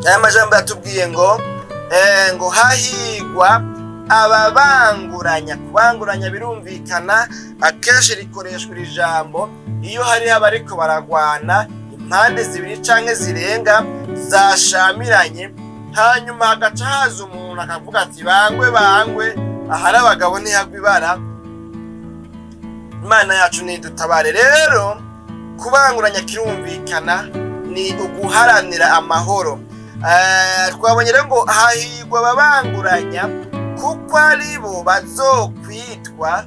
aya majambo yatubwiye ngo hahirwa ababanguranya. Kubanguranya birumvikana akenshi rikoreshwa iri jambo iyo hari abariko baragwana impande zibiri canke zirenga zashamiranye, hanyuma hagaca haza umuntu akavuga ati bangwe ahari abagabo ntihagwa ibara. Imana yacu nidutabare. Rero kubanguranya kirumvikana ni uguharanira amahoro. Twabonye rero ngo hahirwa ababanguranya kuko aribo bazokwitwa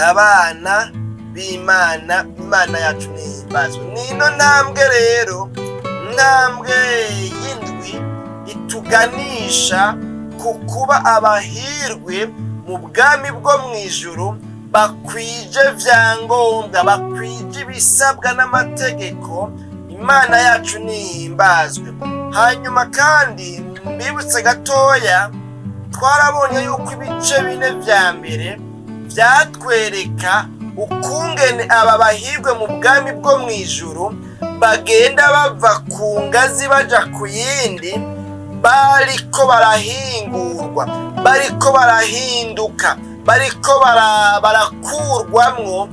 abana b'Imana. Imana yacu nihimbazwe. Nino ntambwe rero, ntambwe y'indwi ituganisha ku kuba abahirwe mu bwami bwo mw'ijuru, bakwije vyangombwa, bakwije ibisabwa n'amategeko. Imana yacu nihimbazwe. Hanyuma kandi mbibutse gatoya, twarabonye yuko ibice bine vya mbere vyatwereka ukungene aba bahirwe mu bwami bwo mw'ijuru bagenda bava ku ngazi baja ku yindi, bariko barahingurwa, bariko barahinduka, bariko barakurwamwo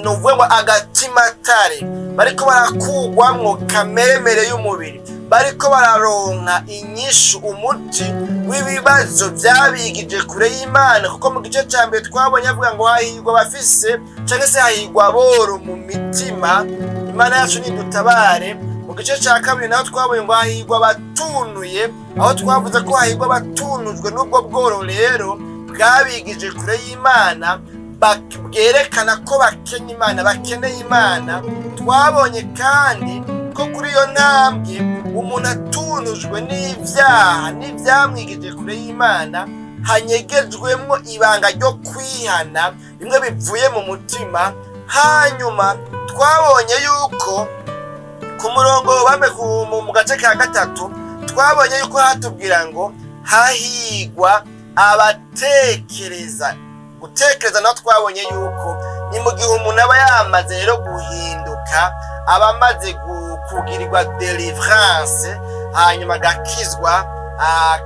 nuvuga ngo agatimatare, bariko barakurwamwo kameremere y'umubiri, bariko bararonka inyishu, umuti w'ibibazo vyabigije kure y'Imana. Kuko mu gice ca mbere twabonye avuga ngo hahirwa abafise canke se hahirwa aboro mu mitima. Imana yacu nidutabare. Mu gice ca kabiri naho twabonye ngo hahirwa abatunuye, aho twavuze ko hahirwa abatunujwe n'ubwo bworo rero bwabigije kure y'Imana, bwerekana ko bakenya Imana, bakeneye Imana. Twabonye kandi ko kuri iyo ntambwe umuntu atunujwe n'ivyaha n'ivyamwigije kure y'Imana, hanyegejwemwo ibanga ryo kwihana bimwe bivuye mu mutima. Hanyuma twabonye yuko ku murongo wambe mu gace ka gatatu twabonye yuko hatubwira ngo hahirwa abatekereza. Gutekereza naho twabonye yuko ni mu gihe umuntu aba yamaze rero guhinduka, aba amaze kugirirwa delivrance, hanyuma agakizwa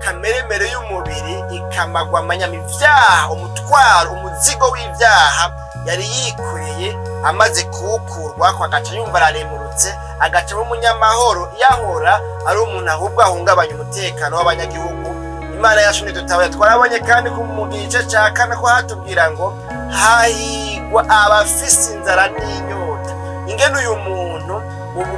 kameremere y'umubiri ikamagwa amanyama, ivyaha, umutwaro, umuzigo w'ivyaha yari yikoreye amaze kuwukurwa ko agaca yumva araremurutse, agaca umunyamahoro, yahora ari umuntu ahubwo ahungabanya umutekano w'abanyagihugu. Imana yacu nidutabaye. Twarabonye kandi ku mu gice ca kane ko hatubwira ngo hahirwa abafise inzara n'inyota. Ingene uyu muntu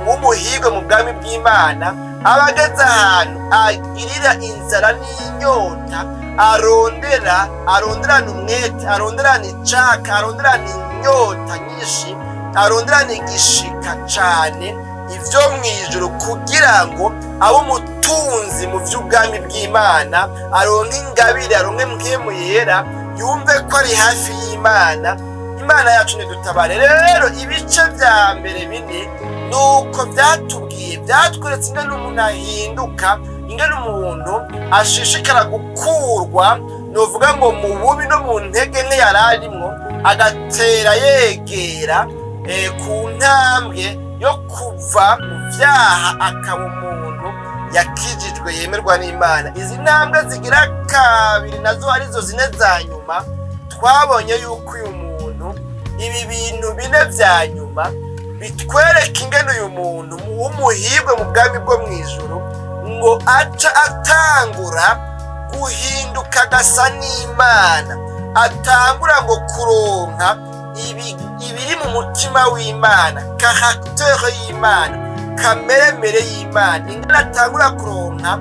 w'umuhirwe mu bwami bw'Imana aba ageze ahantu agirira inzara n'inyota, aronderana umwete, aronderana icaka, aronderana inyota nyinshi, aronderana igishika cane ivyo mw'ijuru, kugira ngo abe umutunzi mu vy'ubwami bw'Imana, aronke ingabire, aronke mpwemu yera, yumve ko ari hafi y'Imana. Imana yacu nidutabare. Rero ibice vya mbere bine nuko vyatubwiye, vyatweretse ingene umuntu ahinduka, ingene umuntu ashishikara gukurwa, novuga ngo mu bubi no mu ntege nke yararimwo, agatera yegera ku ntambwe yo kuva mu vyaha akaba umuntu yakijijwe yemerwa n'Imana. Izi ntambwe zigira kabiri nazo arizo zine za nyuma. Twabonye yuko uyu muntu ibi bintu bine vya nyuma bitwereka ingene uyu muntu w'umuhirwe mu bwami bwo mw'ijuru ngo aca atangura guhinduka agasa n'Imana, atangura ngo kuronka ibiri mu mutima w'Imana, karaktere y'Imana, kameremere y'Imana. Ingene atangura kuronka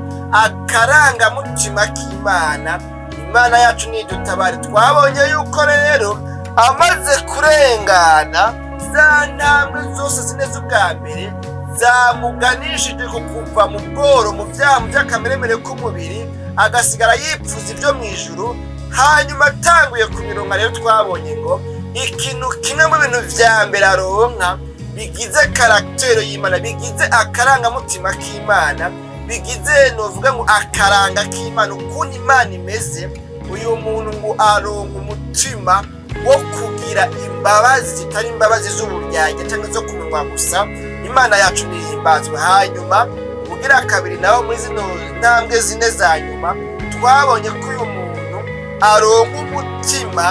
akarangamutima k'Imana. Imana yacu nidutabare. Twabonye yuko rero amaze kurengana za ntambwe zose zine z'ubwa mbere zamuganishije ku kuva mu bworo, mu vyaha, mu vy'akameremere k'umubiri, agasigara yipfuza ivyo mw'ijuru. Hanyuma atanguye ku mirongo rero twabonye ngo ikintu kimwe mu bintu vya mbere aronka bigize karaktere y'Imana, bigize akarangamutima k'Imana, bigize novuga ngo akaranga k'Imana, ukuntu Imana imeze. Uyu muntu ngo aronka umutima wo kugira imbabazi zitari imbabazi z'uburyarya cyangwa zo kumunwa gusa. Imana yacu nihimbazwe. Hanyuma mu ubugira kabiri naho muri zino ntambwe zine za nyuma twabonye ko uyu muntu aronka umutima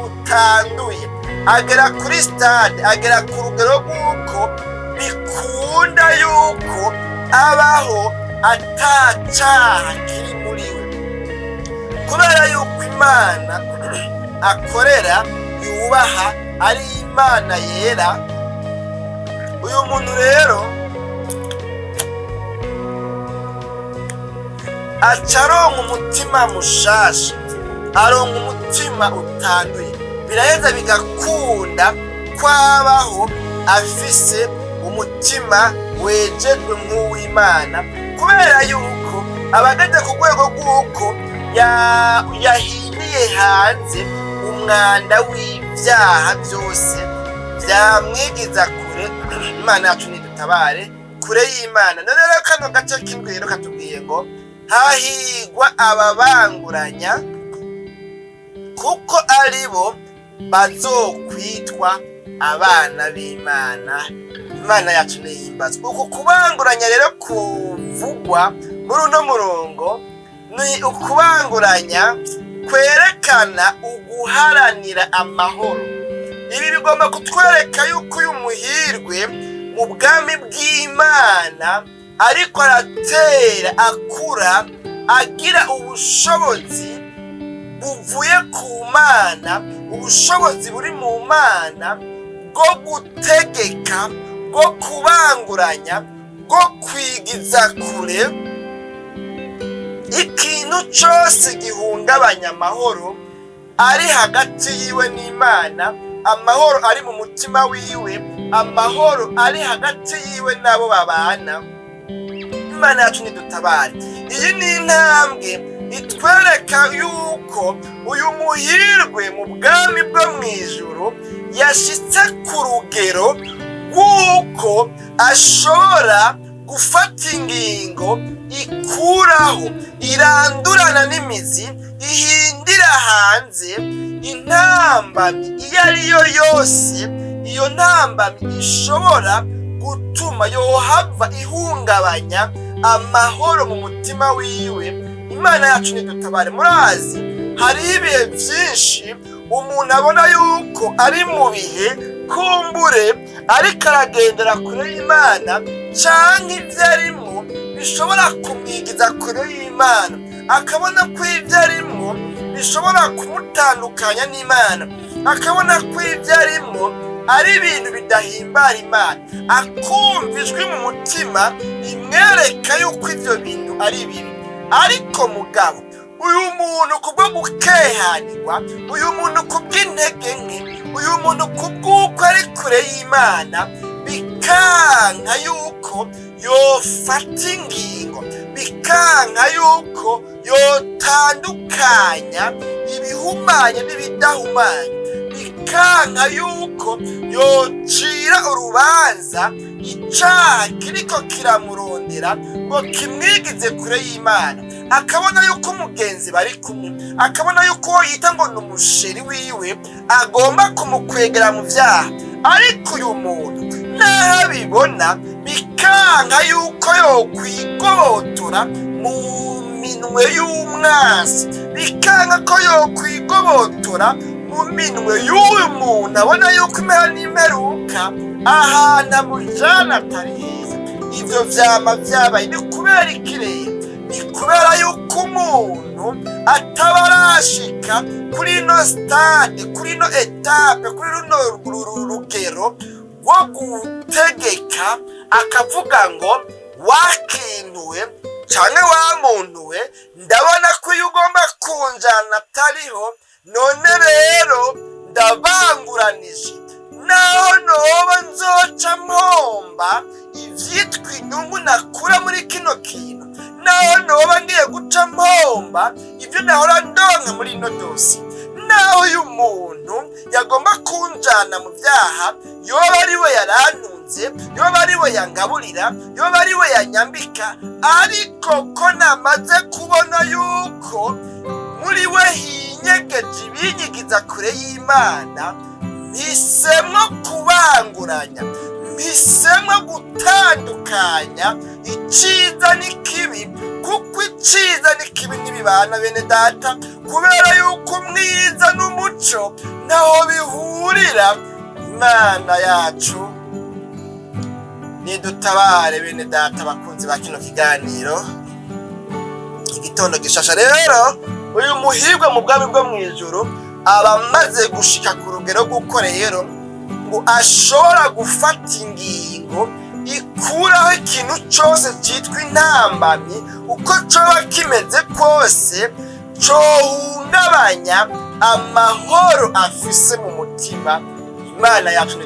utanduye, agera kuri stade, agera ku rugero rw'uko bikunda yuko abaho atacaha kiri muri we, kubera yuko Imana akorera yubaha ari Imana yera. Uyu muntu rero aca aronka umutima mushasha, aronka umutima utanduye, biraheza bigakunda kwabaho afise umutima wejejwe nk'uw'Imana, kubera yuko abageze ku rwego rw'uko yahiniye hanze umwanda w'ibyaha byose byamwigiza kure. Imana yacu nidutabare kure y'Imana. None rero kano gace k'indwi rero katubwiye ngo hahirwa ababanguranya kuko ari bo bazokwitwa abana b'Imana. Imana yacu nihimbazwe. Uku kubanguranya rero kuvugwa muri uno murongo ni ukubanguranya kwerekana uguharanira amahoro. Ibi bigomba kutwereka yuko uyu muhirwe mu bwami bw'Imana ariko aratera akura, agira ubushobozi buvuye ku Mana, ubushobozi buri mu Mana bwo gutegeka, bwo kubanguranya, bwo kwigiza kure ikintu cyose gihungabanya amahoro ari hagati yiwe n'Imana, amahoro ari mu mutima wiwe, amahoro ari hagati yiwe n'abo babana. Imana yacu nidutabare. Iyi ni intambwe itwereka yuko uyu muhirwe mu bwami bwo mu ijuru yashitse ku rugero rw'uko ashobora gufata ingingo ikuraho, irandurana n'imizi, ihindira hanze intambamyi iyo ari yo yose. Iyo ntambamyi ishobora gutuma yohava ihungabanya amahoro mu mutima wiwe. Imana yacu nidutabare. Murazi hariho ibihe byinshi umuntu abona yuko ari mu bihe kumbure ariko aragendera kure y'Imana, canke ibyo arimo bishobora kumwigiza kure y'Imana, akabona ko ibyo arimo bishobora kumutandukanya n'Imana, akabona ko ibyo arimo ari ibintu bidahimbara Imana, akumva ijwi mu mutima imwereka yuko ibyo bintu ari bibi. Ariko mugabo, uyu muntu kubwo gukehanirwa, uyu muntu kubw'intege nke, uyu muntu kubw'uko ari kure y'Imana, bikanka yuko yofata ingingo, bikanka yuko yotandukanya ibihumanya n'ibidahumanya, bikanka yuko yocira urubanza icaha kiriko kiramurondera ngo kimwigize kure y'Imana, akabona yuko umugenzi bari kumwe, akabona yuko uwo yita ngo ni umusheri wiwe agomba kumukwegera mu vyaha. Ariko uyu muntu naho abibona, bikanka yuko yokwigobotora mu minwe y'umwansi, bikanka ko yokwigobotora mu minwe y'uyu muntu abona yuko impera n'imperuka ahantu amujana atari heza. Ivyo vyama vyabaye ni kubera ikirere, ni kubera yuko umuntu ataba arashika kuri ino stade, kuri ino etape, kuri runo rugero rwo gutegeka akavuga ngo wakintuwe canke wamuntuwe, ndabona ko iyo ugomba kunjana atariho, none rero ndabanguranije, naho noba nzoca mpomba ivyitwa inyungu nakura muri kino kintu, naho noba ngiye guca mpomba ibyo nahora ndonka muri ino dosi, naho uyu muntu yagomba kunjana mu vyaha, yoba ari we yarantunze, yoba ari we yangaburira, yoba ari we yanyambika, ariko ko namaze kubona yuko muri we hinyegeje ibinyigiza kure y'Imana, mpisemwo kubanguranya, mpisemo gutandukanya iciza n'ikibi, kuko iciza n'ikibi ntibibana bene data, kubera yuko umwiza n'umuco naho bihurira. Imana yacu nidutabare bene data bakunzi ba kino kiganiro. Igitondo gishasha rero, uyu muhirwa mu bwami bwo mw'ijuru aba amaze gushika ku rugero rw'uko rero ngo ashobora gufata ingingo ikuraho ikintu cyose cyitwa intambamyi, uko coba kimeze kose cohungabanya amahoro afise mu mutima. Imana yacu